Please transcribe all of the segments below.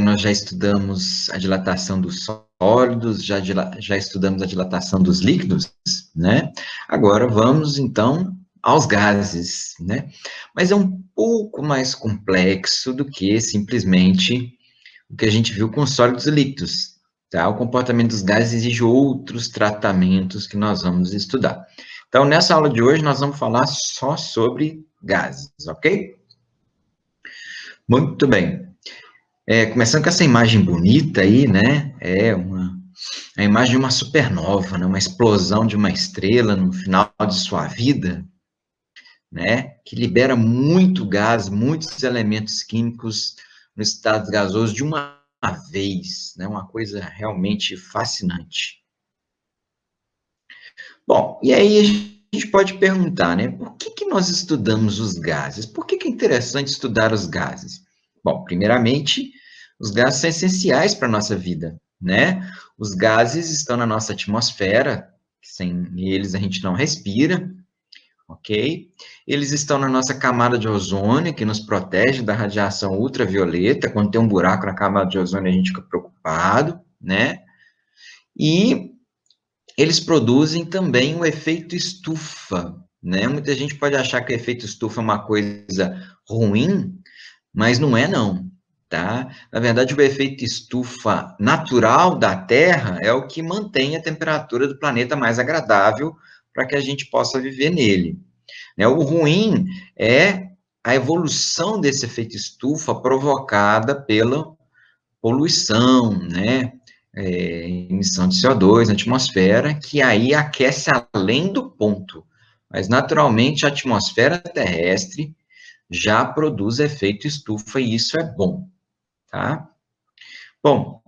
Nós já estudamos a dilatação dos sólidos, já estudamos a dilatação dos líquidos, né? Agora vamos, então, aos gases, né? Mas é um pouco mais complexo do que simplesmente o que a gente viu com sólidos e líquidos, tá? O comportamento dos gases exige outros tratamentos que nós vamos estudar. Então, nessa aula de hoje, nós vamos falar só sobre gases, ok? Muito bem. Começando com essa imagem bonita aí, né? A imagem de uma supernova, né? Uma explosão de uma estrela no final de sua vida, né? Que libera muito gás, muitos elementos químicos no estado gasoso de uma vez, né? Uma coisa realmente fascinante. Bom, e aí a gente pode perguntar, né? Por que nós estudamos os gases? Por que é interessante estudar os gases? Bom, primeiramente, os gases são essenciais para a nossa vida, né? Os gases estão na nossa atmosfera, sem eles a gente não respira, ok? Eles estão na nossa camada de ozônio, que nos protege da radiação ultravioleta. Quando tem um buraco na camada de ozônio, a gente fica preocupado, né? E eles produzem também o efeito estufa, né? Muita gente pode achar que o efeito estufa é uma coisa ruim, mas não é não, tá? Na verdade, o efeito estufa natural da Terra é o que mantém a temperatura do planeta mais agradável para que a gente possa viver nele, né? O ruim é a evolução desse efeito estufa provocada pela poluição, né? Emissão de CO2 na atmosfera, que aí aquece além do ponto. Mas, naturalmente, a atmosfera terrestre já produz efeito estufa e isso é bom, tá? Bom,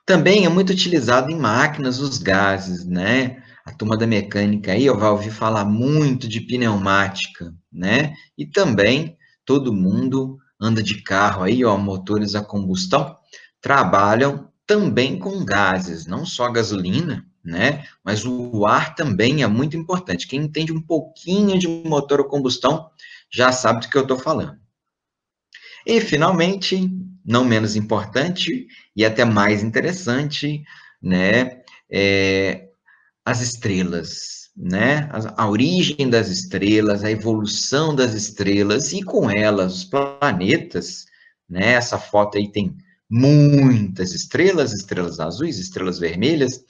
também é muito utilizado em máquinas os gases, né? A turma da mecânica aí vai ouvir falar muito de pneumática, né? E também todo mundo anda de carro aí, ó, motores a combustão, trabalham também com gases, não só gasolina, né? Mas o ar também é muito importante. Quem entende um pouquinho de motor a combustão já sabe do que eu estou falando. E, finalmente, não menos importante e até mais interessante, né, as estrelas, né, a origem das estrelas, a evolução das estrelas e com elas os planetas, né, essa foto aí tem muitas estrelas, estrelas azuis, estrelas vermelhas,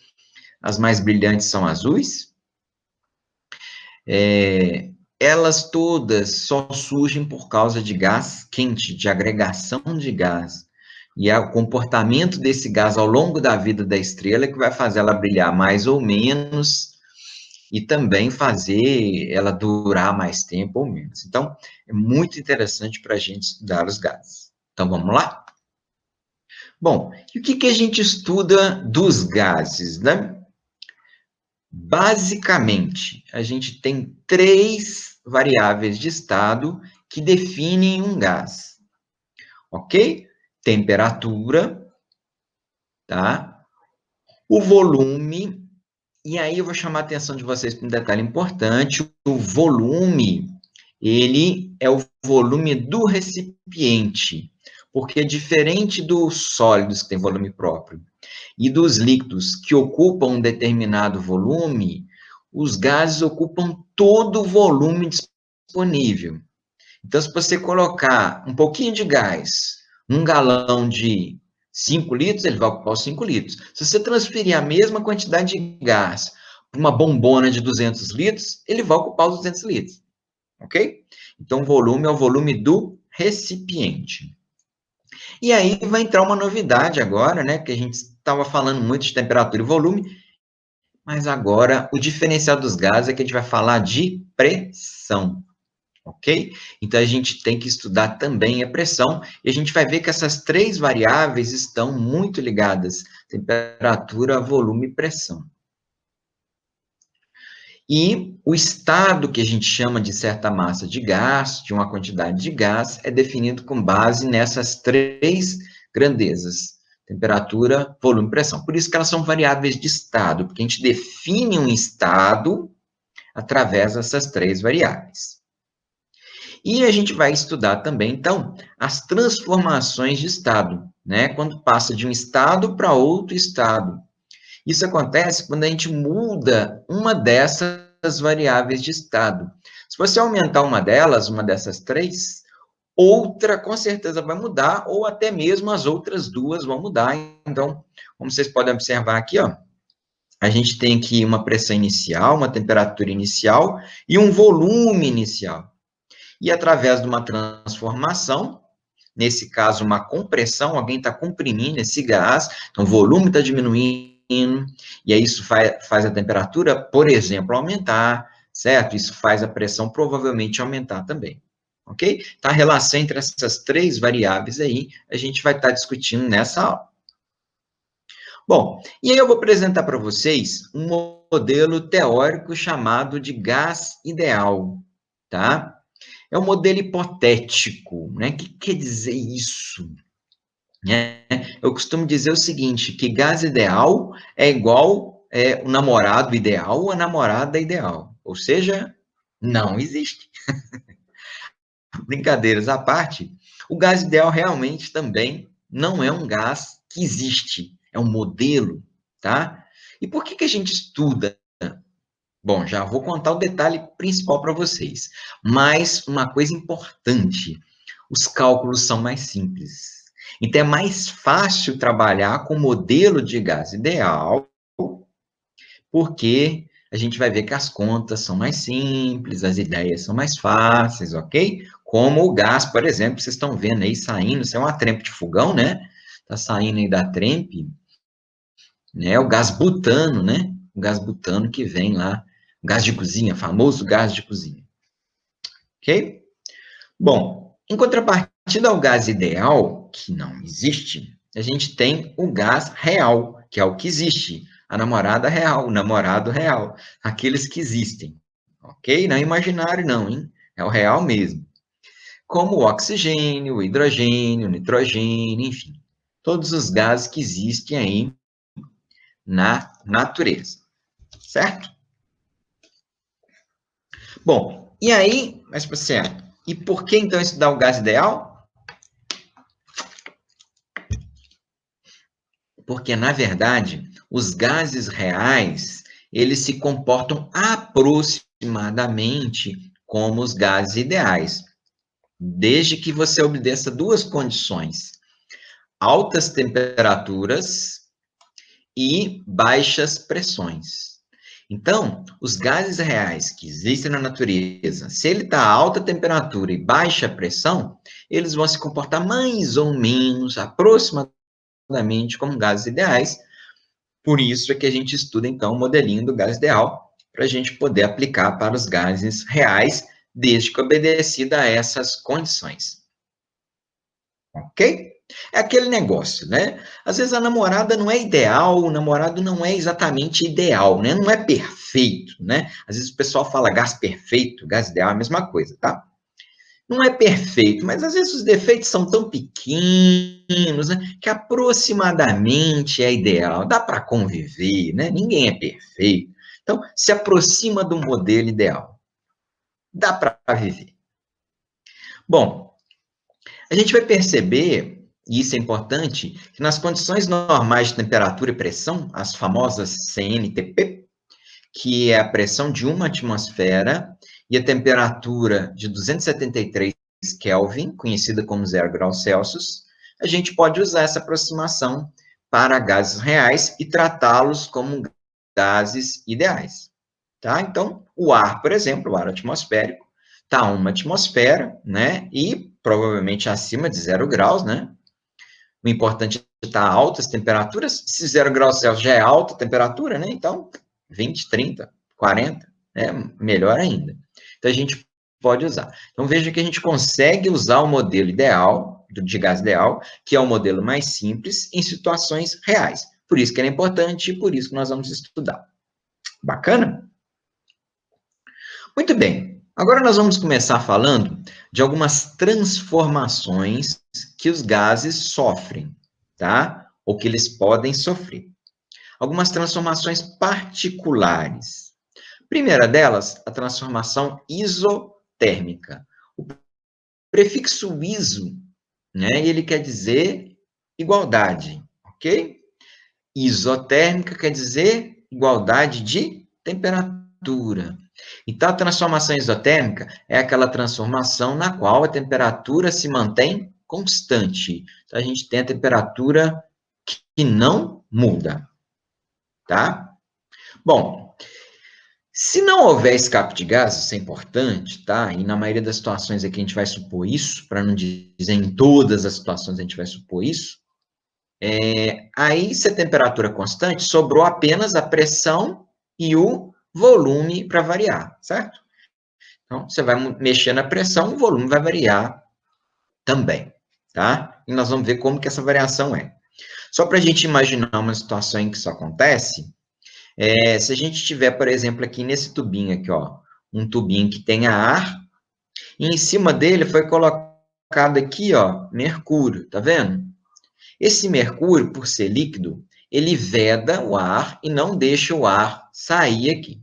as mais brilhantes são azuis, elas todas só surgem por causa de gás quente, de agregação de gás. E é o comportamento desse gás ao longo da vida da estrela que vai fazer ela brilhar mais ou menos e também fazer ela durar mais tempo ou menos. Então, é muito interessante para a gente estudar os gases. Então, vamos lá? Bom, e o que a gente estuda dos gases, né? Basicamente, a gente tem três variáveis de estado que definem um gás, ok? Temperatura, tá? O volume, e aí eu vou chamar a atenção de vocês para um detalhe importante: o volume, ele é o volume do recipiente, porque diferente dos sólidos, que tem volume próprio, e dos líquidos que ocupam um determinado volume, os gases ocupam todo o volume disponível. Então, se você colocar um pouquinho de gás num galão de 5 litros, ele vai ocupar os 5 litros. Se você transferir a mesma quantidade de gás para uma bombona de 200 litros, ele vai ocupar os 200 litros. Ok? Então, o volume é o volume do recipiente. E aí vai entrar uma novidade agora, né? Que a gente estava falando muito de temperatura e volume, mas agora o diferencial dos gases é que a gente vai falar de pressão, ok? Então a gente tem que estudar também a pressão e a gente vai ver que essas três variáveis estão muito ligadas: temperatura, volume e pressão. E o estado que a gente chama de certa massa de gás, de uma quantidade de gás, é definido com base nessas três grandezas: temperatura, volume e pressão. Por isso que elas são variáveis de estado, porque a gente define um estado através dessas três variáveis. E a gente vai estudar também, então, as transformações de estado, né? Quando passa de um estado para outro estado. Isso acontece quando a gente muda uma dessas variáveis de estado. Se você aumentar uma delas, uma dessas três, outra com certeza vai mudar, ou até mesmo as outras duas vão mudar. Então, como vocês podem observar aqui, ó, a gente tem aqui uma pressão inicial, uma temperatura inicial e um volume inicial. E através de uma transformação, nesse caso, uma compressão, alguém está comprimindo esse gás, então o volume está diminuindo, e aí isso faz a temperatura, por exemplo, aumentar, certo? Isso faz a pressão provavelmente aumentar também, ok? Então, a relação entre essas três variáveis aí, a gente vai estar discutindo nessa aula. Bom, e aí eu vou apresentar para vocês um modelo teórico chamado de gás ideal, tá? É um modelo hipotético, né? O que quer dizer isso? Eu costumo dizer o seguinte, que gás ideal é igual o namorado ideal ou a namorada ideal. Ou seja, não existe. Brincadeiras à parte, o gás ideal realmente também não é um gás que existe, é um modelo, tá? E por que a gente estuda? Bom, já vou contar o detalhe principal para vocês. Mas uma coisa importante, os cálculos são mais simples. Então, é mais fácil trabalhar com o modelo de gás ideal, porque a gente vai ver que as contas são mais simples, as ideias são mais fáceis, ok? Como o gás, por exemplo, vocês estão vendo aí saindo, isso é uma trempe de fogão, né? Está saindo aí da trempe, né? O gás butano, né? O gás butano que vem lá, o gás de cozinha, famoso gás de cozinha, ok? Bom, em contrapartida ao gás ideal, que não existe, a gente tem o gás real, que é o que existe. A namorada real, o namorado real, aqueles que existem. Ok? Não é imaginário, não, hein? É o real mesmo. Como o oxigênio, o hidrogênio, o nitrogênio, enfim. Todos os gases que existem aí na natureza. Certo? Bom, e aí, mas você, e por que então estudar o gás ideal? Porque, na verdade, os gases reais, eles se comportam aproximadamente como os gases ideais, desde que você obedeça duas condições: altas temperaturas e baixas pressões. Então, os gases reais que existem na natureza, se ele está a alta temperatura e baixa pressão, eles vão se comportar mais ou menos, aproximadamente, como gases ideais. Por isso é que a gente estuda, então, o modelinho do gás ideal, para a gente poder aplicar para os gases reais, desde que obedecida a essas condições. Ok? É aquele negócio, né? Às vezes a namorada não é ideal, o namorado não é exatamente ideal, né? Não é perfeito, né? Às vezes o pessoal fala gás perfeito, gás ideal é a mesma coisa, tá? Não é perfeito, mas às vezes os defeitos são tão pequenos, né, que aproximadamente é ideal. Dá para conviver, né? Ninguém é perfeito. Então, se aproxima do modelo ideal. Dá para viver. Bom, a gente vai perceber, e isso é importante, que nas condições normais de temperatura e pressão, as famosas CNTP, que é a pressão de uma atmosfera e a temperatura de 273 Kelvin, conhecida como 0 graus Celsius, a gente pode usar essa aproximação para gases reais e tratá-los como gases ideais. Tá? Então, o ar, por exemplo, o ar atmosférico, está a uma atmosfera, né? E provavelmente acima de 0 graus, né? O importante é estar a altas temperaturas. Se 0 graus Celsius já é alta temperatura, né? Então, 20, 30, 40, é melhor ainda. Então, a gente pode usar. Então, veja que a gente consegue usar o modelo ideal, de gás ideal, que é o modelo mais simples, em situações reais. Por isso que ele é importante e por isso que nós vamos estudar. Bacana? Muito bem. Agora nós vamos começar falando de algumas transformações que os gases sofrem, tá? Ou que eles podem sofrer. Algumas transformações particulares. Primeira delas, a transformação isotérmica. O Prefixo iso, né? Ele quer dizer igualdade, ok? Isotérmica quer dizer igualdade de temperatura. Então, a transformação isotérmica é aquela transformação na qual a temperatura se mantém constante. Então, a gente tem a temperatura que não muda, tá? Bom, se não houver escape de gases, isso é importante, tá? E na maioria das situações aqui a gente vai supor isso, para não dizer em todas as situações a gente vai supor isso. Aí, se a temperatura é constante, sobrou apenas a pressão e o volume para variar, certo? Então, você vai mexer na pressão, o volume vai variar também, tá? E nós vamos ver como que essa variação é. Só para a gente imaginar uma situação em que isso acontece, se a gente tiver, por exemplo, aqui nesse tubinho aqui, ó, um tubinho que tenha ar, e em cima dele foi colocado aqui, ó, mercúrio, tá vendo? Esse mercúrio, por ser líquido, ele veda o ar e não deixa o ar sair aqui,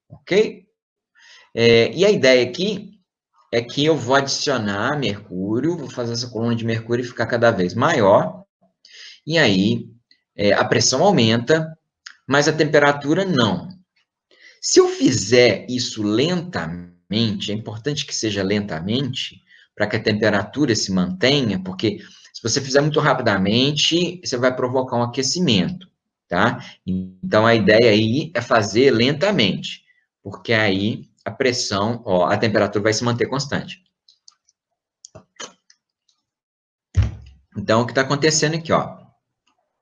ok? E a ideia aqui é que eu vou adicionar mercúrio, vou fazer essa coluna de mercúrio ficar cada vez maior, e aí a pressão aumenta, mas a temperatura não. Se eu fizer isso lentamente, é importante que seja lentamente, para que a temperatura se mantenha, porque se você fizer muito rapidamente, você vai provocar um aquecimento, tá? Então, a ideia aí é fazer lentamente, porque aí a pressão, ó, a temperatura vai se manter constante. Então, o que está acontecendo aqui, ó?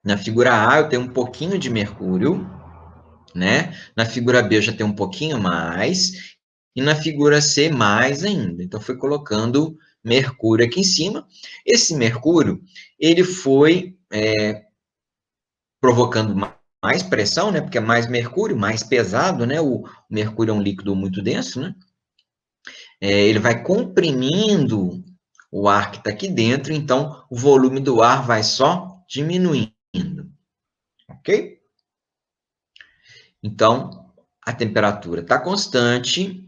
Na figura A, eu tenho um pouquinho de mercúrio, né? Na figura B, eu já tenho um pouquinho mais, e na figura C, mais ainda. Então, foi colocando mercúrio aqui em cima. Esse mercúrio, ele foi provocando mais pressão, né? Porque é mais mercúrio, mais pesado, né? O mercúrio é um líquido muito denso, né? Ele vai comprimindo o ar que está aqui dentro, então o volume do ar vai só diminuindo, ok? Então, a temperatura está constante,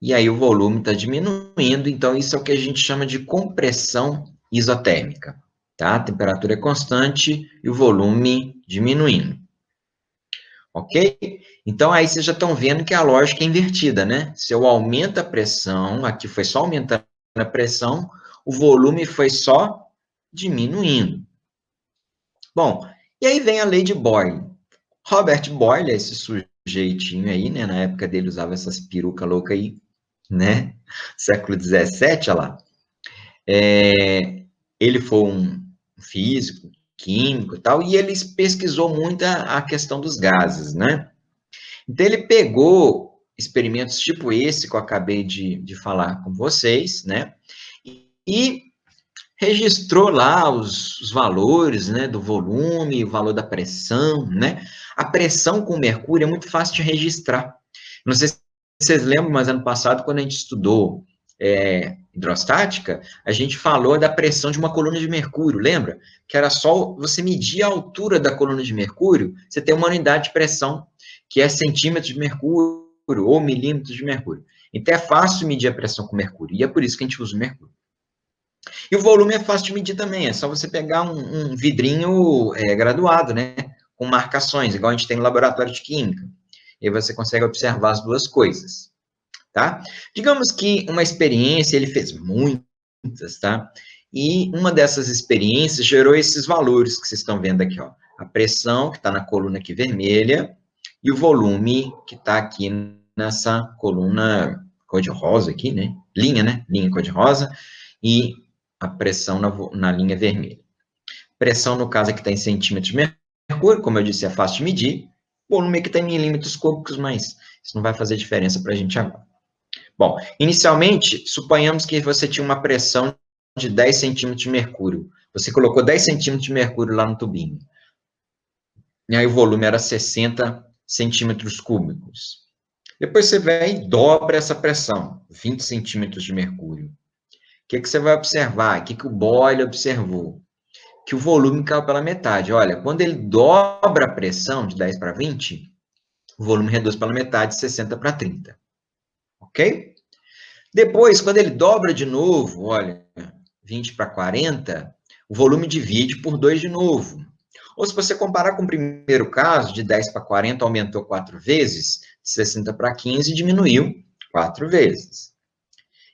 e aí o volume está diminuindo, então isso é o que a gente chama de compressão isotérmica, tá? A temperatura é constante e o volume diminuindo, ok? Então aí vocês já estão vendo que a lógica é invertida, né? Se eu aumento a pressão, aqui foi só aumentando a pressão, o volume foi só diminuindo. Bom, e aí vem a lei de Boyle. Robert Boyle, esse sujeitinho aí, né? Na época dele usava essas perucas loucas aí, né? Século XVII, olha lá. Ele foi um físico, químico e tal, e ele pesquisou muito a questão dos gases, né? Então, ele pegou experimentos tipo esse que eu acabei de falar com vocês, né? E registrou lá os valores, né, do volume, o valor da pressão, né? A pressão com mercúrio é muito fácil de registrar. Não sei se vocês lembram, mas ano passado, quando a gente estudou hidrostática, a gente falou da pressão de uma coluna de mercúrio, lembra? Que era só você medir a altura da coluna de mercúrio, você tem uma unidade de pressão, que é centímetros de mercúrio ou milímetros de mercúrio. Então, é fácil medir a pressão com mercúrio, e é por isso que a gente usa o mercúrio. E o volume é fácil de medir também, é só você pegar um vidrinho graduado, né? Com marcações, igual a gente tem no laboratório de química. E aí você consegue observar as duas coisas, tá? Digamos que uma experiência, ele fez muitas, tá? E uma dessas experiências gerou esses valores que vocês estão vendo aqui, ó. A pressão, que está na coluna aqui vermelha, e o volume, que está aqui nessa coluna cor-de-rosa aqui, né? Linha cor-de-rosa, e a pressão na linha vermelha. Pressão, no caso, aqui está em centímetros de mercúrio, como eu disse, é fácil de medir. Volume aqui está em milímetros cúbicos, mas isso não vai fazer diferença para a gente agora. Bom, inicialmente, suponhamos que você tinha uma pressão de 10 centímetros de mercúrio. Você colocou 10 centímetros de mercúrio lá no tubinho. E aí o volume era 60 centímetros cúbicos. Depois você vem e dobra essa pressão, 20 centímetros de mercúrio. O que você vai observar? O que o Boyle observou? Que o volume caiu pela metade. Olha, quando ele dobra a pressão de 10 para 20, o volume reduz pela metade, de 60 para 30. Ok? Depois, quando ele dobra de novo, olha, 20 para 40, o volume divide por 2 de novo. Ou se você comparar com o primeiro caso, de 10 para 40 aumentou 4 vezes, de 60 para 15 diminuiu 4 vezes.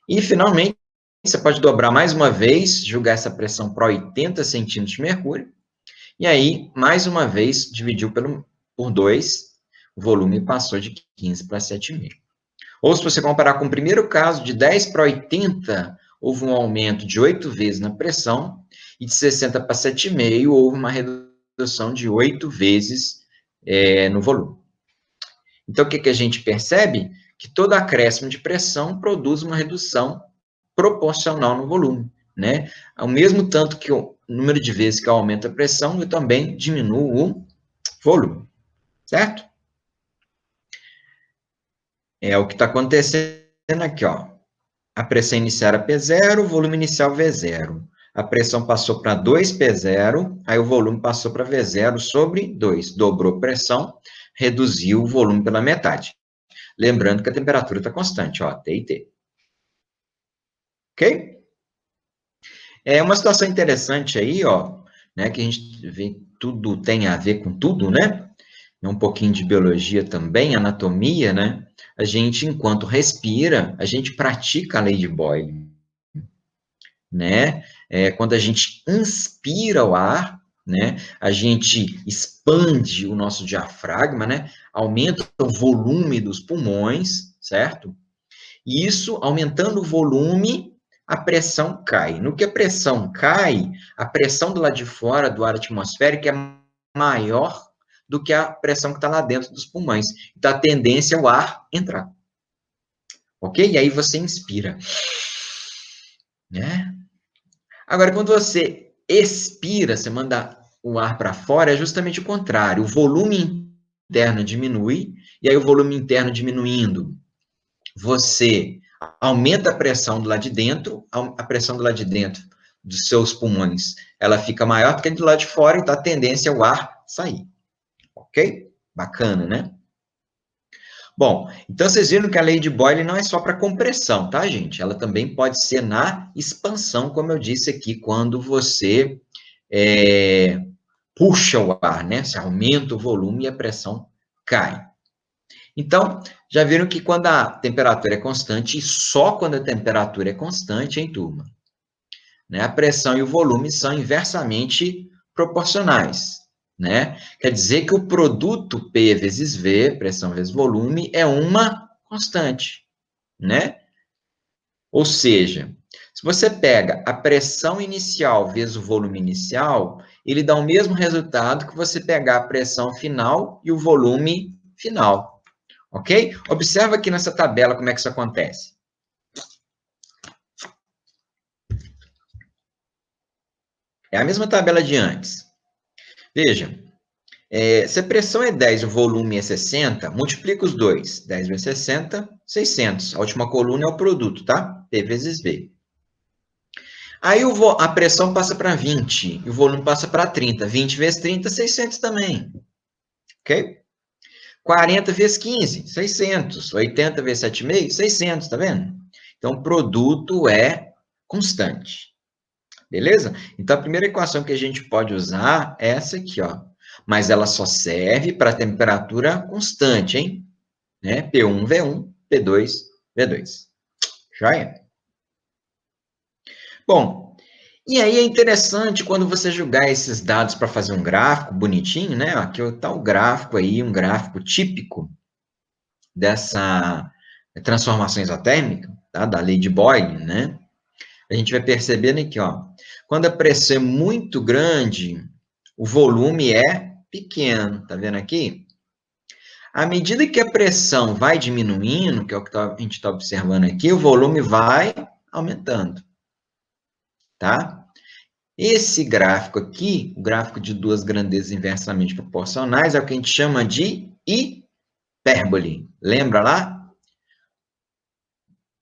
E, finalmente, você pode dobrar mais uma vez, jogar essa pressão para 80 centímetros de mercúrio, e aí, mais uma vez, dividiu por 2, o volume passou de 15 para 7,5. Ou se você comparar com o primeiro caso, de 10 para 80, houve um aumento de 8 vezes na pressão, e de 60 para 7,5, houve uma redução de 8 vezes no volume. Então, o que a gente percebe? Que todo acréscimo de pressão produz uma redução proporcional no volume, né? Ao mesmo tanto que o número de vezes que aumenta a pressão, eu também diminuo o volume, certo? É o que está acontecendo aqui, ó. A pressão inicial era P0, o volume inicial V0. A pressão passou para 2P0, aí o volume passou para V0 sobre 2. Dobrou a pressão, reduziu o volume pela metade. Lembrando que a temperatura está constante, ó, T e T. Ok? É uma situação interessante aí, ó, né, que a gente vê que tudo tem a ver com tudo, né? Um pouquinho de biologia também, anatomia, né? A gente, enquanto respira, a gente pratica a lei de Boyle, né? Quando a gente inspira o ar, né? A gente expande o nosso diafragma, né? Aumenta o volume dos pulmões, certo? E isso, aumentando o volume, a pressão cai. No que a pressão cai, a pressão do lado de fora do ar atmosférico é maior do que a pressão que está lá dentro dos pulmões. Então, a tendência é o ar entrar. Ok? E aí você inspira. Né? Agora, quando você expira, você manda o ar para fora, é justamente o contrário. O volume interno diminui, e aí o volume interno diminuindo, você aumenta a pressão do lado de dentro, a pressão do lado de dentro dos seus pulmões, ela fica maior do que do lado de fora, então a tendência é o ar sair. Ok? Bacana, né? Bom, então vocês viram que a lei de Boyle não é só para compressão, tá, gente? Ela também pode ser na expansão, como eu disse aqui, quando você puxa o ar, né? Você aumenta o volume e a pressão cai. Então, já viram que quando a temperatura é constante, e só quando a temperatura é constante, hein, turma? Né, a pressão e o volume são inversamente proporcionais, né? Quer dizer que o produto P vezes V, pressão vezes volume, é uma constante, né? Ou seja, se você pega a pressão inicial vezes o volume inicial, ele dá o mesmo resultado que você pegar a pressão final e o volume final. Ok? Observa aqui nessa tabela como é que isso acontece. É a mesma tabela de antes. Veja, se a pressão é 10 e o volume é 60, multiplica os dois. 10 vezes 60, 600. A última coluna é o produto, tá? P vezes V. Aí a pressão passa para 20 e o volume passa para 30. 20 vezes 30, 600 também. Ok? 40 vezes 15, 600. 80 vezes 7,5, 600, tá vendo? Então, o produto é constante. Beleza? Então, a primeira equação que a gente pode usar é essa aqui, ó. Mas ela só serve para temperatura constante, hein? Né? P1, V1, P2, V2. Joia? Bom, e aí é interessante quando você jogar esses dados para fazer um gráfico bonitinho, né? Aqui está o gráfico aí, um gráfico típico dessa transformação isotérmica, tá? Da lei de Boyle, né? A gente vai percebendo aqui, ó, quando a pressão é muito grande, o volume é pequeno, tá vendo aqui? À medida que a pressão vai diminuindo, que é o que a gente está observando aqui, o volume vai aumentando, tá? Esse gráfico aqui, o gráfico de duas grandezas inversamente proporcionais, é o que a gente chama de hipérbole. Lembra lá?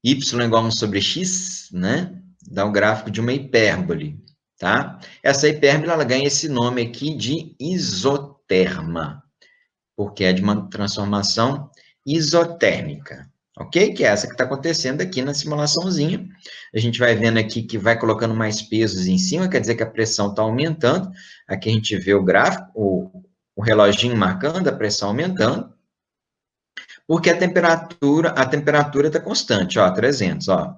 Y igual a 1 sobre x, né? Dá o gráfico de uma hipérbole, tá? Essa hipérbole, ela ganha esse nome aqui de isoterma, porque é de uma transformação isotérmica, ok? Que é essa que está acontecendo aqui na simulaçãozinha. A gente vai vendo aqui que vai colocando mais pesos em cima, quer dizer que a pressão está aumentando. Aqui a gente vê o gráfico, o reloginho marcando a pressão aumentando, porque a temperatura está constante, ó, 300, ó.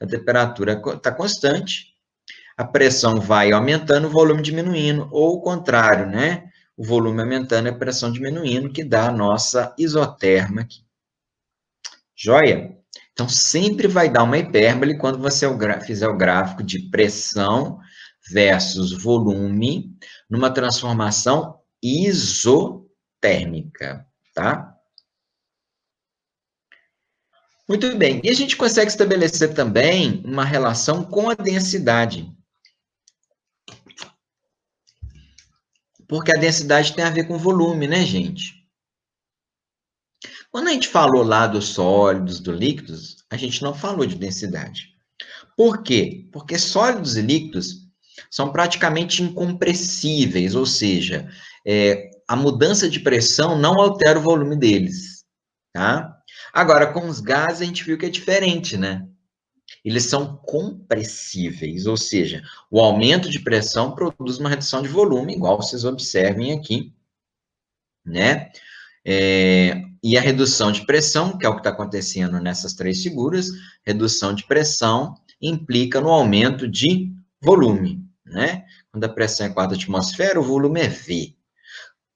A temperatura está constante, a pressão vai aumentando, o volume diminuindo, ou o contrário, né? O volume aumentando e a pressão diminuindo, que dá a nossa isoterma aqui. Joia? Então, sempre vai dar uma hipérbole quando você fizer o gráfico de pressão versus volume numa transformação isotérmica, tá? Muito bem. E a gente consegue estabelecer também uma relação com a densidade. Porque a densidade tem a ver com volume, né, gente? Quando a gente falou lá dos sólidos, dos líquidos, a gente não falou de densidade. Por quê? Porque sólidos e líquidos são praticamente incompressíveis, ou seja, a mudança de pressão não altera o volume deles, tá? Agora, com os gases, a gente viu que é diferente, né? Eles são compressíveis, ou seja, o aumento de pressão produz uma redução de volume, igual vocês observem aqui, né? E a redução de pressão, que é o que está acontecendo nessas três figuras, redução de pressão implica no aumento de volume, né? Quando a pressão é 4 atmosferas, o volume é V.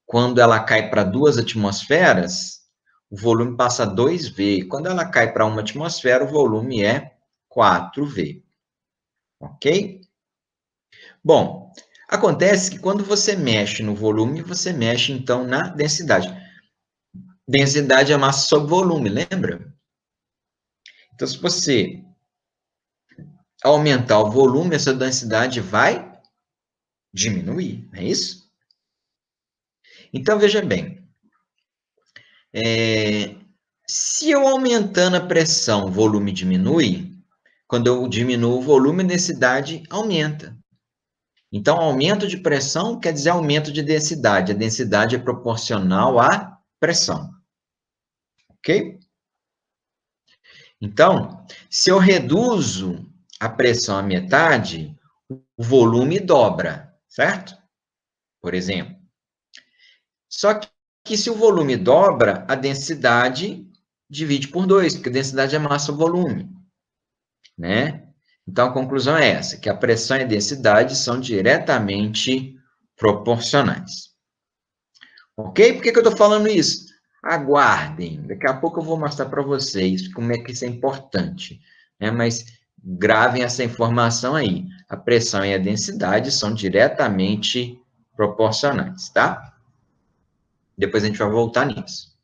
Quando ela cai para 2 atmosferas, o volume passa a 2V. Quando ela cai para 1 atmosfera, o volume é 4V. Ok? Bom, acontece que quando você mexe no volume, você mexe, então, na densidade. Densidade é massa sobre volume, lembra? Então, se você aumentar o volume, essa densidade vai diminuir, não é isso? Então, veja bem, se eu aumentando a pressão, o volume diminui, quando eu diminuo o volume, a densidade aumenta. Então, aumento de pressão quer dizer aumento de densidade. A densidade é proporcional à pressão. Ok? Então, se eu reduzo a pressão à metade, o volume dobra, certo? Por exemplo. Só que se o volume dobra, a densidade divide por 2, porque a densidade é massa ou volume, né? Então, a conclusão é essa, que a pressão e a densidade são diretamente proporcionais. Ok? Por que eu estou falando isso? Aguardem, daqui a pouco eu vou mostrar para vocês como é que isso é importante, né? Mas gravem essa informação aí. A pressão e a densidade são diretamente proporcionais, tá? Depois a gente vai voltar nisso.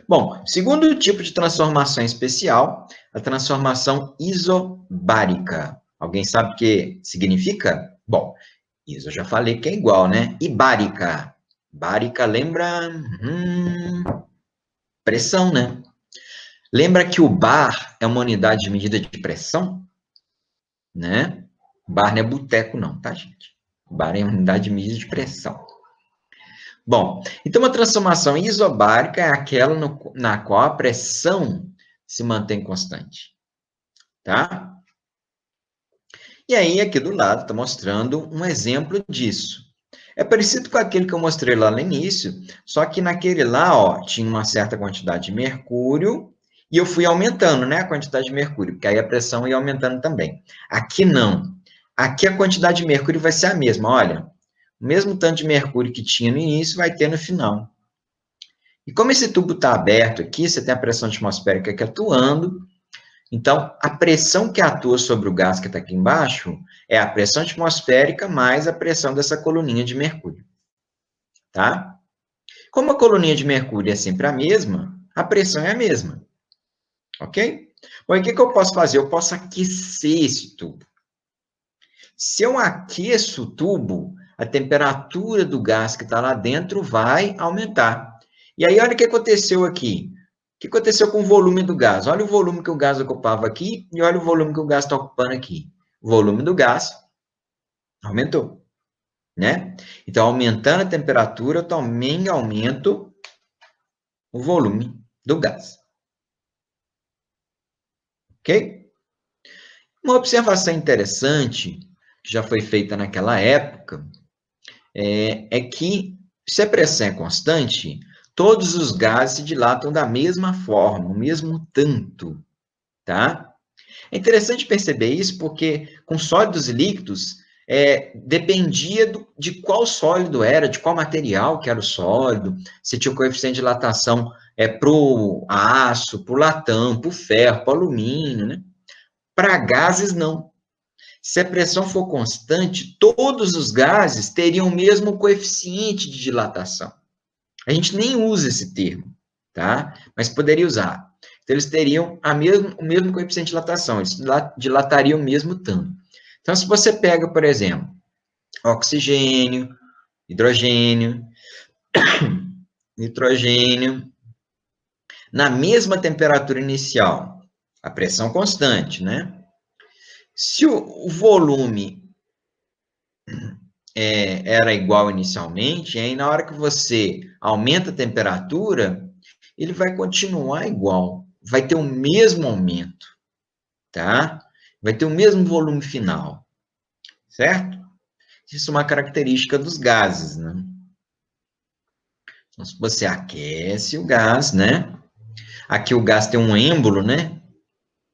Bom, segundo tipo de transformação especial, a transformação isobárica. Alguém sabe o que significa? Bom, isso eu já falei que é igual, né? E bárica. Bárica lembra pressão, né? Lembra que o bar é uma unidade de medida de pressão? Né? Bar não é boteco não, tá, gente? Bar é uma unidade de medida de pressão. Bom, então uma transformação isobárica é aquela na qual a pressão se mantém constante, tá? E aí, aqui do lado, está mostrando um exemplo disso. É parecido com aquele que eu mostrei lá no início, só que naquele lá, ó, tinha uma certa quantidade de mercúrio e eu fui aumentando, né, a quantidade de mercúrio, porque aí a pressão ia aumentando também. Aqui não. Aqui a quantidade de mercúrio vai ser a mesma, olha. O mesmo tanto de mercúrio que tinha no início vai ter no final. E como esse tubo está aberto aqui, você tem a pressão atmosférica aqui atuando, então a pressão que atua sobre o gás que está aqui embaixo é a pressão atmosférica mais a pressão dessa coluninha de mercúrio, tá? Como a coluninha de mercúrio é sempre a mesma, a pressão é a mesma, ok? Bom, e o que eu posso fazer? Eu posso aquecer esse tubo. Se eu aqueço o tubo, a temperatura do gás que está lá dentro vai aumentar. E aí, olha o que aconteceu aqui. O que aconteceu com o volume do gás? Olha o volume que o gás ocupava aqui e olha o volume que o gás está ocupando aqui. O volume do gás aumentou, né? Então, aumentando a temperatura, eu também aumento o volume do gás. ok? Uma observação interessante, que já foi feita naquela época, é que se a pressão é constante, todos os gases se dilatam da mesma forma, o mesmo tanto, tá? É interessante perceber isso porque com sólidos e líquidos dependia de qual sólido era, de qual material que era o sólido, se tinha o coeficiente de dilatação para o aço, para o latão, para o ferro, para o alumínio, né? Para gases, não. Se a pressão for constante, todos os gases teriam o mesmo coeficiente de dilatação. A gente nem usa esse termo, tá? Mas poderia usar. Então, eles teriam o mesmo coeficiente de dilatação, eles dilatariam o mesmo tanto. Então, se você pega, por exemplo, oxigênio, hidrogênio, nitrogênio, na mesma temperatura inicial, a pressão constante, né? Se o volume era igual inicialmente, aí na hora que você aumenta a temperatura, ele vai continuar igual, vai ter o mesmo aumento, tá? Vai ter o mesmo volume final, certo? Isso é uma característica dos gases, né? Então, se você aquece o gás, né? Aqui o gás tem um êmbolo, né?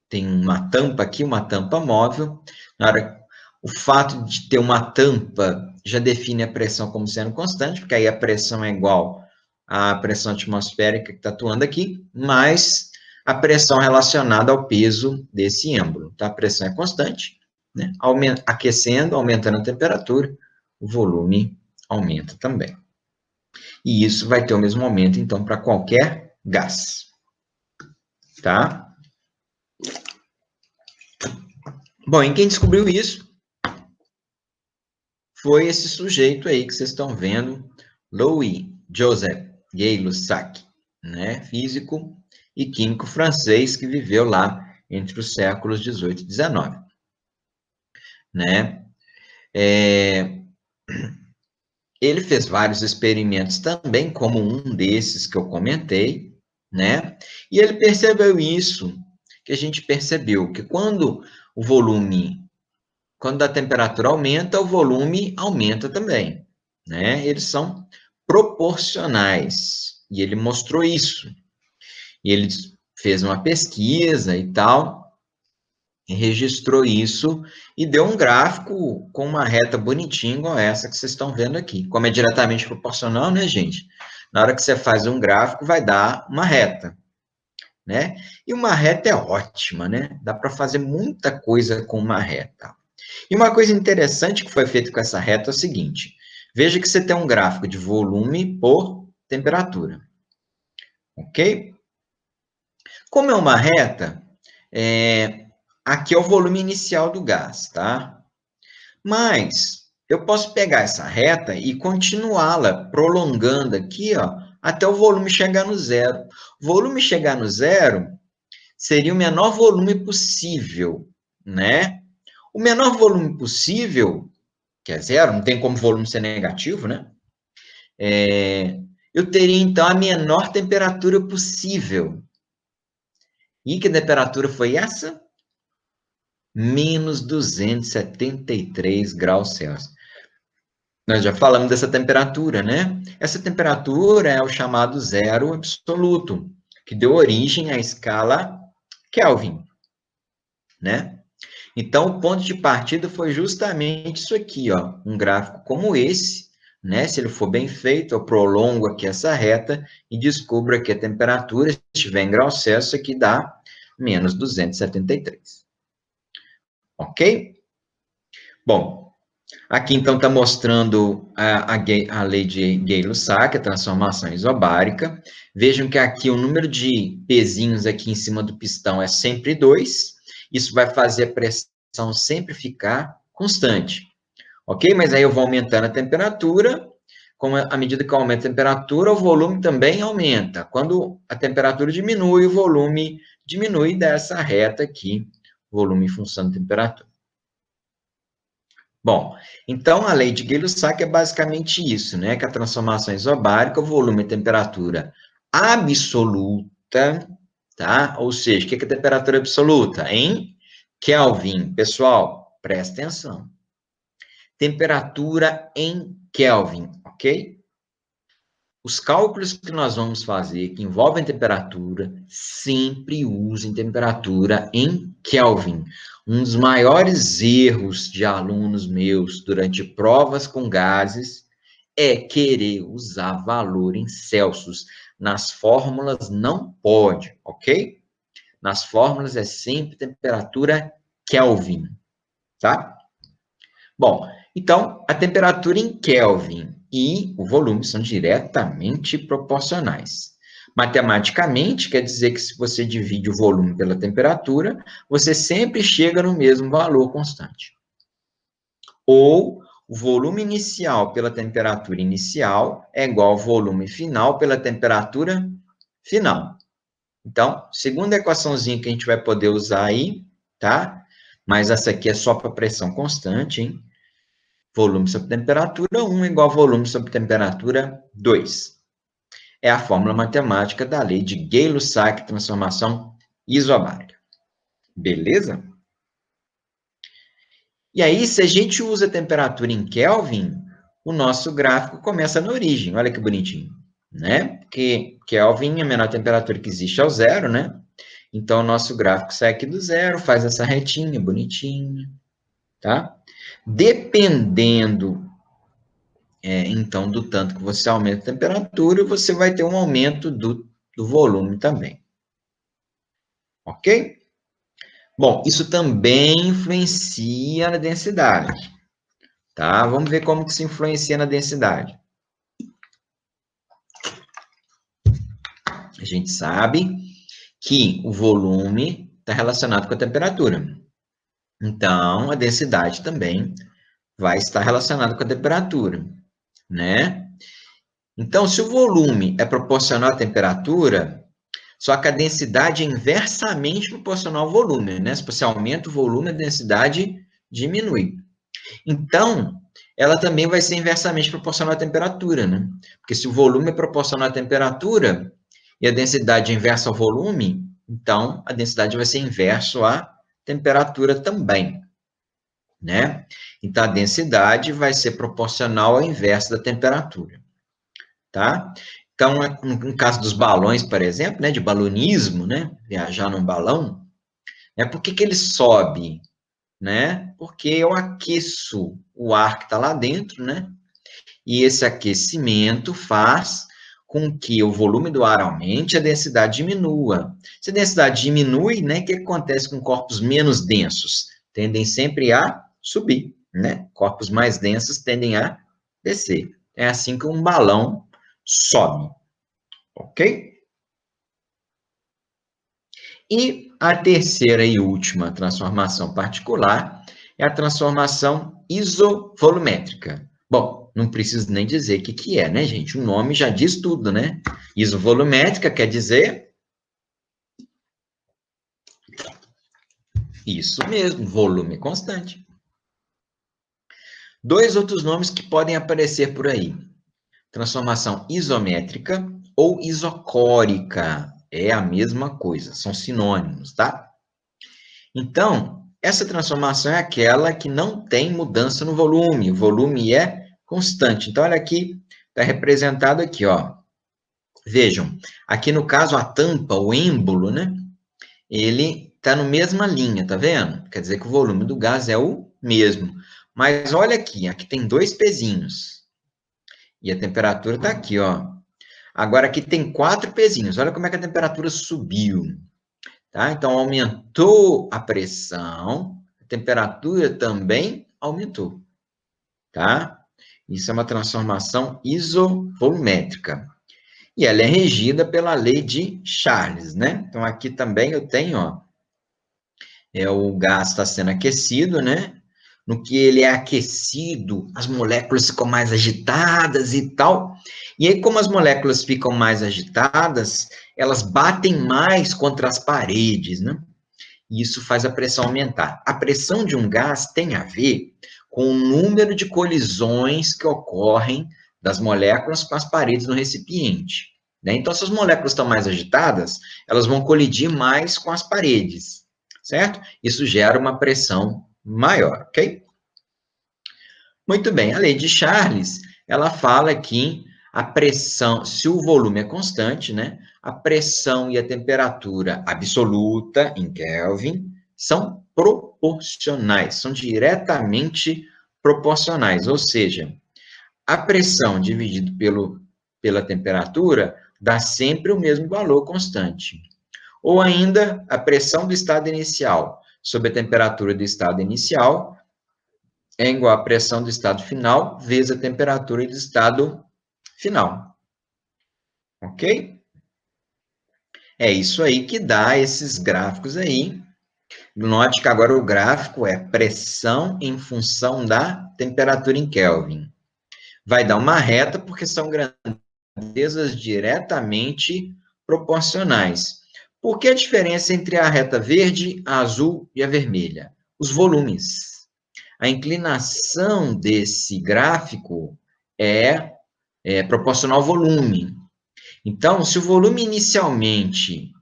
Tem uma tampa aqui, uma tampa móvel. Na hora, o fato de ter uma tampa já define a pressão como sendo constante, porque aí a pressão é igual à pressão atmosférica que está atuando aqui, mais a pressão relacionada ao peso desse êmbolo. Então, a pressão é constante, né? Aquecendo, aumentando a temperatura, o volume aumenta também. E isso vai ter o mesmo aumento, então, para qualquer gás. Tá? Bom, e quem descobriu isso foi esse sujeito aí que vocês estão vendo, Louis Joseph Gay-Lussac, né? Físico e químico francês que viveu lá entre os séculos 18 e 19, né? Ele fez vários experimentos também, como um desses que eu comentei, né? E ele percebeu isso, que a gente percebeu, que quando a temperatura aumenta, o volume aumenta também, né? Eles são proporcionais, e ele mostrou isso. E ele fez uma pesquisa e tal, e registrou isso, e deu um gráfico com uma reta bonitinha, igual essa que vocês estão vendo aqui. Como é diretamente proporcional, né, gente? Na hora que você faz um gráfico, vai dar uma reta, né? E uma reta é ótima, né? Dá para fazer muita coisa com uma reta. E uma coisa interessante que foi feita com essa reta é o seguinte: veja que você tem um gráfico de volume por temperatura, ok? Como é uma reta, aqui é o volume inicial do gás, tá? Mas eu posso pegar essa reta e continuá-la, prolongando aqui, ó, até o volume chegar no zero. O volume chegar no zero seria o menor volume possível, né? O menor volume possível, que é zero, não tem como o volume ser negativo, né? Eu teria, então, a menor temperatura possível. E que temperatura foi essa? Menos 273 graus Celsius. Nós já falamos dessa temperatura, né? Essa temperatura é o chamado zero absoluto, que deu origem à escala Kelvin, né? Então, o ponto de partida foi justamente isso aqui, ó, um gráfico como esse, né? Se ele for bem feito, eu prolongo aqui essa reta e descubro que a temperatura, se estiver em graus Celsius, aqui dá menos 273. Ok? Bom, aqui então está mostrando a lei de Gay-Lussac, a transformação isobárica. Vejam que aqui o número de pezinhos aqui em cima do pistão é sempre 2. Isso vai fazer a pressão sempre ficar constante. Ok? Mas aí eu vou aumentando a temperatura. À medida que eu aumento a temperatura, o volume também aumenta. Quando a temperatura diminui, o volume diminui dessa reta aqui, volume em função da temperatura. Bom, então a lei de Gay-Lussac é basicamente isso, né? Que a transformação isobárica, o volume e temperatura absoluta, tá? Ou seja, o que é a temperatura absoluta? Em Kelvin. Pessoal, presta atenção. Temperatura em Kelvin, ok? Os cálculos que nós vamos fazer, que envolvem temperatura, sempre usem temperatura em Kelvin. Um dos maiores erros de alunos meus durante provas com gases é querer usar valor em Celsius. Nas fórmulas não pode, ok? Nas fórmulas é sempre temperatura Kelvin, tá? Bom, então, a temperatura em Kelvin e o volume são diretamente proporcionais. Matematicamente, quer dizer que se você divide o volume pela temperatura, você sempre chega no mesmo valor constante. Ou o volume inicial pela temperatura inicial é igual ao volume final pela temperatura final. Então, segunda equaçãozinha que a gente vai poder usar aí, tá? Mas essa aqui é só para pressão constante, hein? Volume sobre temperatura 1 igual a volume sobre temperatura 2. É a fórmula matemática da lei de Gay-Lussac, transformação isobárica. Beleza? E aí, se a gente usa a temperatura em Kelvin, o nosso gráfico começa na origem. Olha que bonitinho, né? Porque Kelvin é a menor temperatura que existe ao zero, né? Então, o nosso gráfico sai aqui do zero, faz essa retinha bonitinha, tá? Dependendo então, do tanto que você aumenta a temperatura, você vai ter um aumento do volume também. Ok? Bom, isso também influencia na densidade. Tá? Vamos ver como que se influencia na densidade. A gente sabe que o volume está relacionado com a temperatura. Então, a densidade também vai estar relacionada com a temperatura, né? Então, se o volume é proporcional à temperatura, só que a densidade é inversamente proporcional ao volume, né? Se você aumenta o volume, a densidade diminui. Então, ela também vai ser inversamente proporcional à temperatura, né? Porque se o volume é proporcional à temperatura e a densidade é inversa ao volume, então a densidade vai ser inverso à temperatura também, né? Então, a densidade vai ser proporcional ao inverso da temperatura, tá? Então, no caso dos balões, por exemplo, né, de balonismo, né, viajar num balão, por que ele sobe? Né? Porque eu aqueço o ar que está lá dentro, né? E esse aquecimento faz com que o volume do ar aumente e a densidade diminua. Se a densidade diminui, né, o que acontece com corpos menos densos? Tendem sempre a subir, né? Corpos mais densos tendem a descer. É assim que um balão sobe, ok? E a terceira e última transformação particular é a transformação isovolumétrica. Bom, não preciso nem dizer o que é, né, gente? O nome já diz tudo, né? Isovolumétrica quer dizer isso mesmo, volume constante. Dois outros nomes que podem aparecer por aí. Transformação isométrica ou isocórica. É a mesma coisa, são sinônimos, tá? Então, essa transformação é aquela que não tem mudança no volume. O volume é constante. Então, olha aqui, está representado aqui, ó. Vejam, aqui no caso a tampa, o êmbolo, né? Ele está na mesma linha, tá vendo? Quer dizer que o volume do gás é o mesmo. Mas olha aqui, aqui tem dois pezinhos. E a temperatura está aqui, ó. Agora aqui tem 4 pezinhos. Olha como é que a temperatura subiu. Tá? Então, aumentou a pressão, a temperatura também aumentou. Tá? Isso é uma transformação isovolumétrica. E ela é regida pela lei de Charles, né? Então, aqui também eu tenho, ó, o gás está sendo aquecido, né? No que ele é aquecido, as moléculas ficam mais agitadas e tal. E aí, como as moléculas ficam mais agitadas, elas batem mais contra as paredes, né? E isso faz a pressão aumentar. A pressão de um gás tem a ver com o número de colisões que ocorrem das moléculas com as paredes do recipiente. né? Então, se as moléculas estão mais agitadas, elas vão colidir mais com as paredes, certo? Isso gera uma pressão maior, ok? Muito bem, a lei de Charles, ela fala que a pressão, se o volume é constante, né, a pressão e a temperatura absoluta, em Kelvin, são proporcionais, são diretamente proporcionais, ou seja, a pressão dividido pela temperatura dá sempre o mesmo valor constante. Ou ainda, a pressão do estado inicial sobre a temperatura do estado inicial é igual à pressão do estado final vezes a temperatura do estado final. Ok? É isso aí que dá esses gráficos aí. Note que agora o gráfico é pressão em função da temperatura em Kelvin. Vai dar uma reta porque são grandezas diretamente proporcionais. Por que a diferença entre a reta verde, a azul e a vermelha? Os volumes. A inclinação desse gráfico é proporcional ao volume. Então, se o volume inicialmente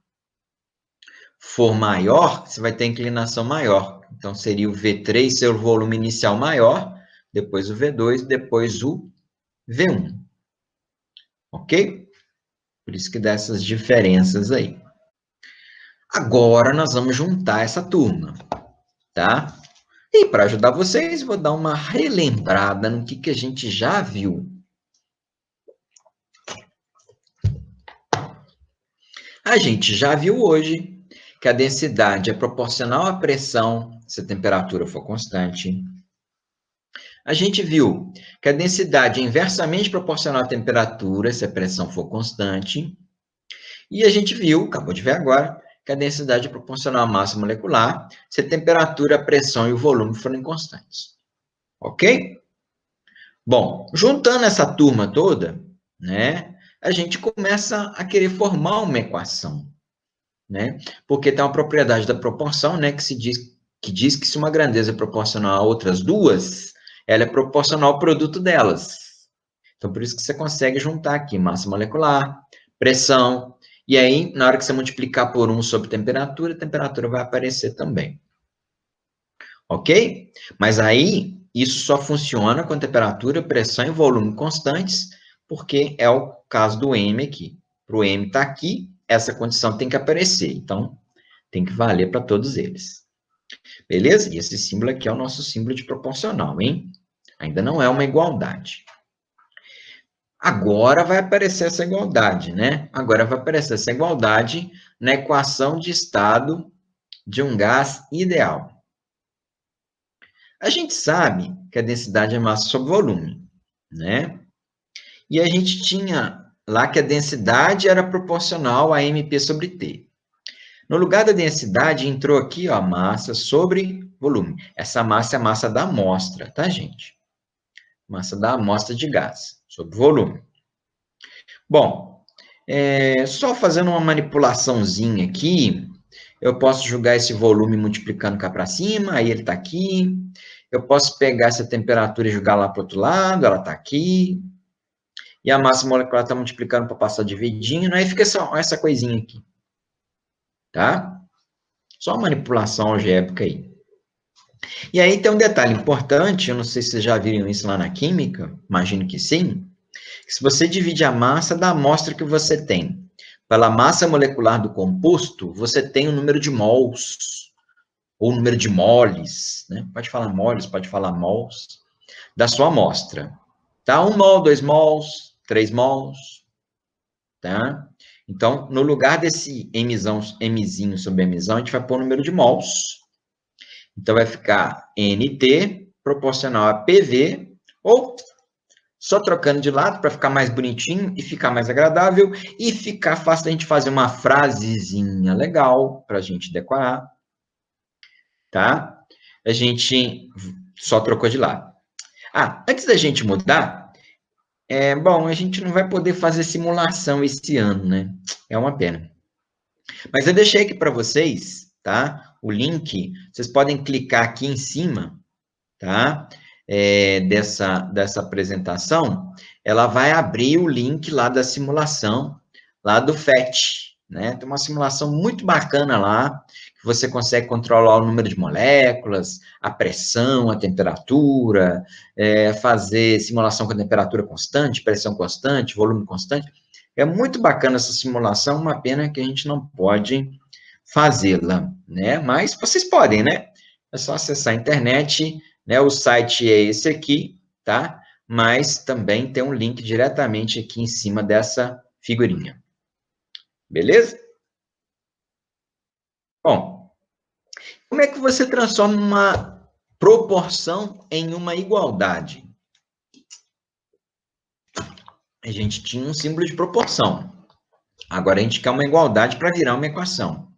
for maior, você vai ter inclinação maior. Então, seria o V3 ser o volume inicial maior, depois o V2, depois o V1. Ok? Por isso que dá essas diferenças aí. Agora, nós vamos juntar essa turma, tá? E para ajudar vocês, vou dar uma relembrada no que a gente já viu. A gente já viu hoje que a densidade é proporcional à pressão se a temperatura for constante. A gente viu que a densidade é inversamente proporcional à temperatura se a pressão for constante. E a gente viu, acabou de ver agora, que a densidade é proporcional à massa molecular se a temperatura, a pressão e o volume forem constantes. Ok? Bom, juntando essa turma toda, né, a gente começa a querer formar uma equação, né? Porque tem uma propriedade da proporção, né, que diz que se uma grandeza é proporcional a outras duas, ela é proporcional ao produto delas. Então, por isso que você consegue juntar aqui massa molecular, pressão, e aí, na hora que você multiplicar por 1 sobre temperatura, a temperatura vai aparecer também. Ok? Mas aí, isso só funciona com temperatura, pressão e volume constantes, porque é o caso do M aqui. Para o M estar aqui, essa condição tem que aparecer. Então, tem que valer para todos eles. Beleza? E esse símbolo aqui é o nosso símbolo de proporcional, hein? Ainda não é uma igualdade. Agora vai aparecer essa igualdade, né? Agora vai aparecer essa igualdade na equação de estado de um gás ideal. A gente sabe que a densidade é massa sobre volume, né? E a gente tinha lá que a densidade era proporcional a mp sobre t. No lugar da densidade, entrou aqui, ó, massa sobre volume. Essa massa é a massa da amostra, tá, gente? Massa da amostra de gás, sobre volume. Bom, só fazendo uma manipulaçãozinha aqui, eu posso jogar esse volume multiplicando cá para cima, aí ele está aqui. Eu posso pegar essa temperatura e jogar lá para o outro lado, ela está aqui. E a massa molecular está multiplicando para passar dividindo, aí fica essa coisinha aqui. Tá? Só uma manipulação algébrica aí. E aí tem um detalhe importante, eu não sei se vocês já viram isso lá na química, imagino que sim, que se você divide a massa da amostra que você tem pela massa molecular do composto, você tem o número de mols, ou o número de moles, né? Pode falar moles, pode falar mols, da sua amostra. Tá? 1 mol, 2 mols, 3 mols, tá? Então, no lugar desse Mzinho sobre Mzão, a gente vai pôr o número de mols. Então, vai ficar NT proporcional a PV, ou só trocando de lado para ficar mais bonitinho e ficar mais agradável e ficar fácil a gente fazer uma frasezinha legal para a gente decorar, tá? A gente só trocou de lado. Ah, antes da gente mudar, bom, a gente não vai poder fazer simulação esse ano, né? É uma pena. Mas eu deixei aqui para vocês, tá? O link, vocês podem clicar aqui em cima, tá? Dessa apresentação, ela vai abrir o link lá da simulação lá do FET, né? Tem uma simulação muito bacana lá, que você consegue controlar o número de moléculas, a pressão, a temperatura, fazer simulação com temperatura constante, pressão constante, volume constante. É muito bacana essa simulação, uma pena que a gente não pode fazê-la, né? Mas vocês podem, né? É só acessar a internet, né? O site é esse aqui, tá? Mas também tem um link diretamente aqui em cima dessa figurinha. Beleza? Bom, como é que você transforma uma proporção em uma igualdade? A gente tinha um símbolo de proporção. Agora a gente quer uma igualdade para virar uma equação.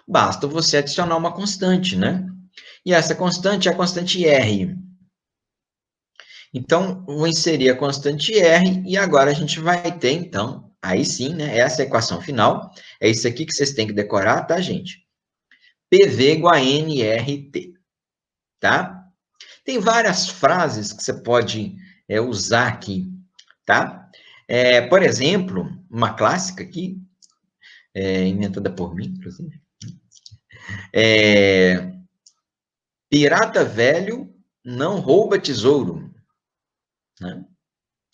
Basta você adicionar uma constante, né? E essa constante é a constante R. Então, vou inserir a constante R e agora a gente vai ter, então, aí sim, né? Essa é a equação final. É isso aqui que vocês têm que decorar, tá, gente? PV igual a nRT, tá? Tem várias frases que você pode usar aqui, tá? Por exemplo, uma clássica aqui, inventada por mim, inclusive. Pirata velho não rouba tesouro, né?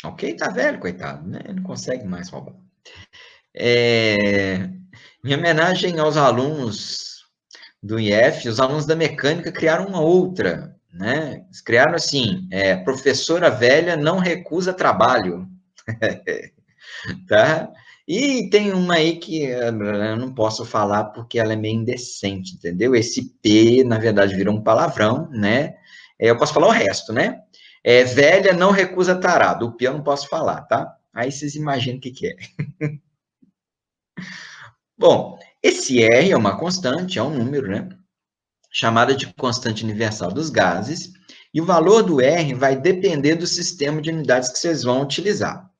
Ok, tá velho, coitado, né? Não consegue mais roubar. Em homenagem aos alunos do IF, os alunos da mecânica criaram uma outra, né? Eles criaram assim, professora velha não recusa trabalho, tá? E tem uma aí que eu não posso falar porque ela é meio indecente, entendeu? Esse P, na verdade, virou um palavrão, né? Eu posso falar o resto, né? Velha não recusa tarado. O P eu não posso falar, tá? Aí vocês imaginam o que é. Bom, esse R é uma constante, é um número, né? Chamada de constante universal dos gases, e o valor do R vai depender do sistema de unidades que vocês vão utilizar.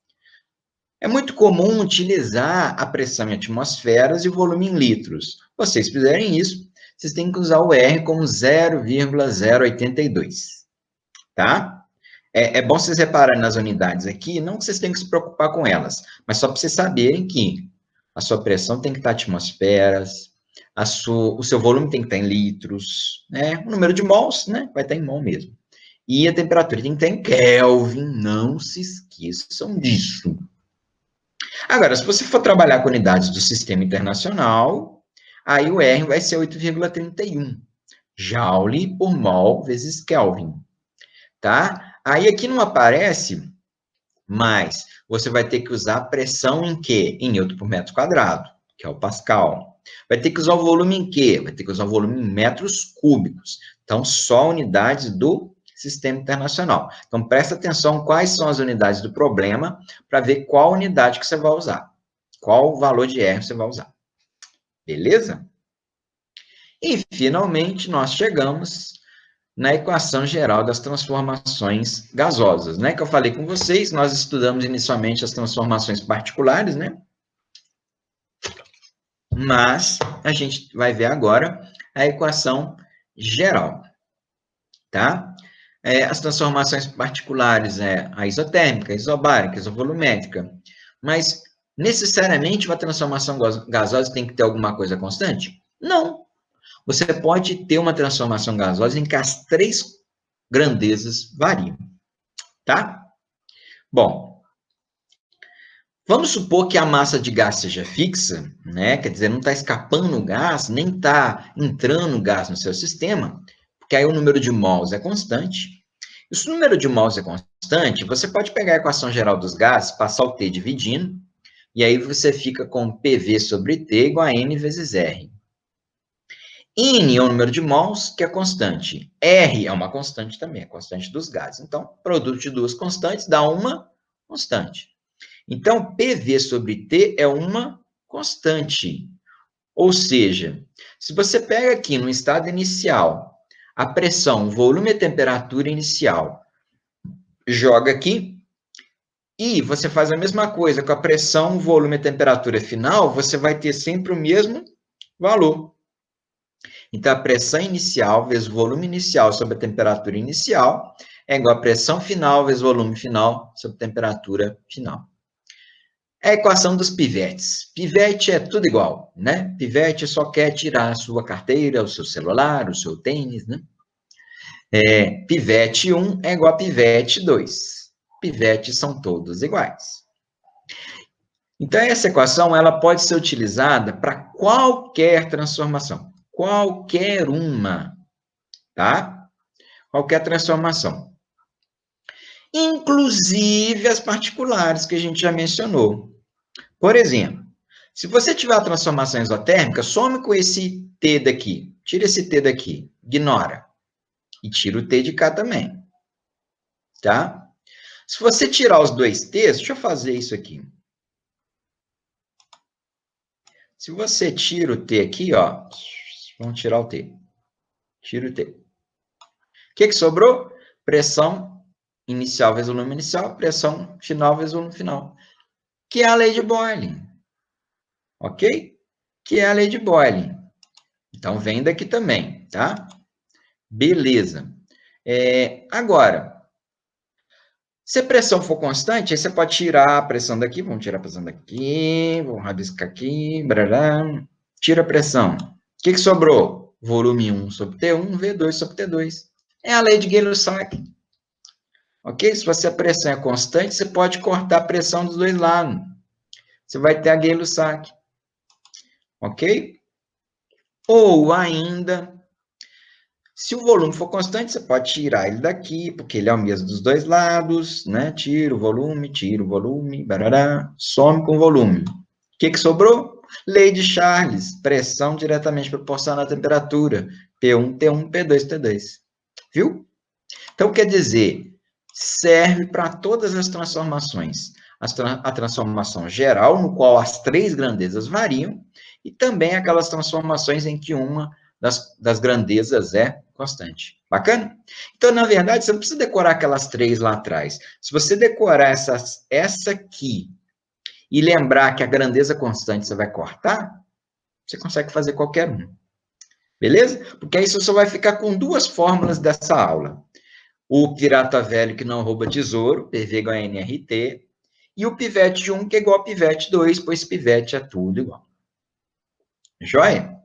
É muito comum utilizar a pressão em atmosferas e o volume em litros. Vocês fizerem isso, vocês têm que usar o R como 0,082, tá? É bom vocês repararem nas unidades aqui, não que vocês tenham que se preocupar com elas, mas só para vocês saberem que a sua pressão tem que estar em atmosferas, o seu volume tem que estar em litros, né? O número de mols, né? Vai estar em mol mesmo. E a temperatura tem que estar em Kelvin, não se esqueçam disso. Agora, se você for trabalhar com unidades do sistema internacional, aí o R vai ser 8,31 Joule por mol vezes Kelvin, tá? Aí aqui não aparece, mas você vai ter que usar pressão em quê? Em Newton por metro quadrado, que é o Pascal. Vai ter que usar o volume em quê? Vai ter que usar o volume em metros cúbicos. Então, só unidades do sistema internacional. Então, presta atenção quais são as unidades do problema para ver qual unidade que você vai usar. Qual valor de R você vai usar. Beleza? E, finalmente, nós chegamos na equação geral das transformações gasosas, né? Que eu falei com vocês, nós estudamos inicialmente as transformações particulares, né? Mas a gente vai ver agora a equação geral, tá? As transformações particulares a isotérmica, a isobárica, a isovolumétrica, mas necessariamente uma transformação gasosa tem que ter alguma coisa constante? Não. Você pode ter uma transformação gasosa em que as três grandezas variam, tá? Bom, vamos supor que a massa de gás seja fixa, né? Quer dizer, não está escapando gás, nem está entrando gás no seu sistema, porque aí o número de mols é constante. E se o número de mols é constante, você pode pegar a equação geral dos gases, passar o T dividindo, e aí você fica com PV sobre T igual a N vezes R. N é o número de mols, que é constante. R é uma constante também, é constante dos gases. Então, produto de duas constantes dá uma constante. Então, PV sobre T é uma constante. Ou seja, se você pega aqui no estado inicial a pressão, o volume e a temperatura inicial, joga aqui, e você faz a mesma coisa com a pressão, o volume e a temperatura final, você vai ter sempre o mesmo valor. Então, a pressão inicial vezes o volume inicial sobre a temperatura inicial é igual a pressão final vezes o volume final sobre a temperatura final. É a equação dos pivetes. Pivete é tudo igual, né? Pivete só quer tirar a sua carteira, o seu celular, o seu tênis, né? Pivete 1 é igual a pivete 2. Pivetes são todos iguais. Então, essa equação ela pode ser utilizada para qualquer transformação. Qualquer uma, tá? Qualquer transformação. Inclusive as particulares que a gente já mencionou. Por exemplo, se você tiver a transformação isotérmica, some com esse T daqui. Tira esse T daqui. Ignora. E tira o T de cá também. Tá? Se você tirar os dois T's, deixa eu fazer isso aqui. Se você tira o T aqui, ó, vamos tirar o T. Tira o T. O que sobrou? Pressão inicial vezes volume inicial, pressão final vezes volume final. Que é a lei de Boyle. Ok? Que é a lei de Boyle. Então, vem daqui também, tá? Beleza. Agora, se a pressão for constante, aí você pode tirar a pressão daqui, vamos tirar a pressão daqui, vamos rabiscar aqui, brará, tira a pressão. O que sobrou? Volume 1 sobre T1, V2 sobre T2. É a lei de Gay-Lussac. Ok? Se a pressão é constante, você pode cortar a pressão dos dois lados. Você vai ter a Gay-Lussac. Ok? Ou ainda, se o volume for constante, você pode tirar ele daqui, porque ele é o mesmo dos dois lados, né? Tira o volume, barará, some com o volume. O que sobrou? Lei de Charles, pressão diretamente proporcional à temperatura. P1, T1, P2, T2. Viu? Então, quer dizer, serve para todas as transformações. A transformação geral, no qual as três grandezas variam, e também aquelas transformações em que uma das grandezas é constante. Bacana? Então, na verdade, você não precisa decorar aquelas três lá atrás. Se você decorar essa aqui e lembrar que a grandeza constante você vai cortar, você consegue fazer qualquer um. Beleza? Porque aí você só vai ficar com duas fórmulas dessa aula. O pirata velho que não rouba tesouro, PV igual a NRT, e o pivete 1, que é igual a pivete 2, pois pivete é tudo igual. Joia?